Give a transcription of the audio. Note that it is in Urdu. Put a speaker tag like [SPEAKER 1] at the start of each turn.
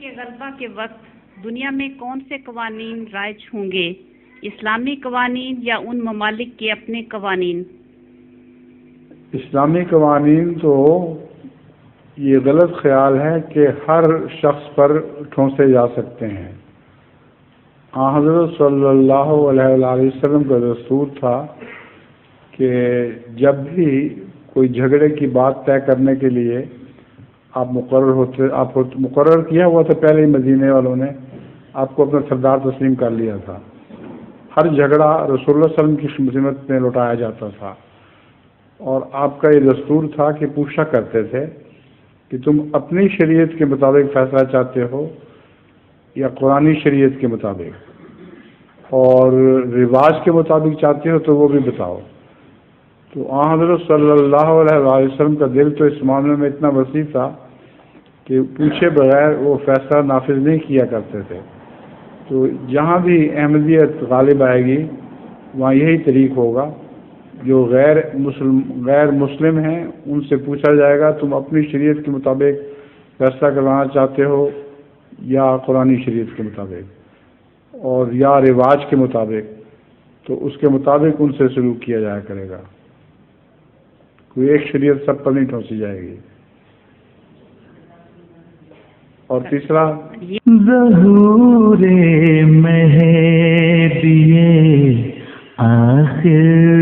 [SPEAKER 1] کے غلبہ کے وقت دنیا میں کون سے قوانین رائج ہوں گے، اسلامی قوانین یا ان ممالک کے اپنے قوانین؟
[SPEAKER 2] اسلامی قوانین تو یہ غلط خیال ہے کہ ہر شخص پر ٹھونسے جا سکتے ہیں۔ حضرت صلی اللہ علیہ وآلہ وسلم کا دستور تھا کہ جب بھی کوئی جھگڑے کی بات طے کرنے کے لیے آپ مقرر کیا ہوا تھا، پہلے ہی مدینے والوں نے آپ کو اپنا سردار تسلیم کر لیا تھا۔ ہر جھگڑا رسول اللہ صلی اللہ علیہ وسلم کی خدمت میں لوٹایا جاتا تھا، اور آپ کا یہ دستور تھا کہ پوچھا کرتے تھے کہ تم اپنی شریعت کے مطابق فیصلہ چاہتے ہو یا قرآنی شریعت کے مطابق، اور رواج کے مطابق چاہتے ہو تو وہ بھی بتاؤ۔ تو حضرت صلی اللہ علیہ وسلم کا دل تو اس معاملے میں اتنا وسیع تھا کہ پوچھے بغیر وہ فیصلہ نافذ نہیں کیا کرتے تھے۔ تو جہاں بھی احمدیت غالب آئے گی وہاں یہی طریق ہوگا، جو غیر مسلم ہیں ان سے پوچھا جائے گا تم اپنی شریعت کے مطابق فیصلہ کروانا چاہتے ہو یا قرآنی شریعت کے مطابق، اور یا رواج کے مطابق، تو اس کے مطابق ان سے سلوک کیا جایا کرے گا۔ کوئی ایک شریعت سب پر نہیں ٹھونسی جائے گی۔ اور تیسرا
[SPEAKER 3] ظہور مہدی آخر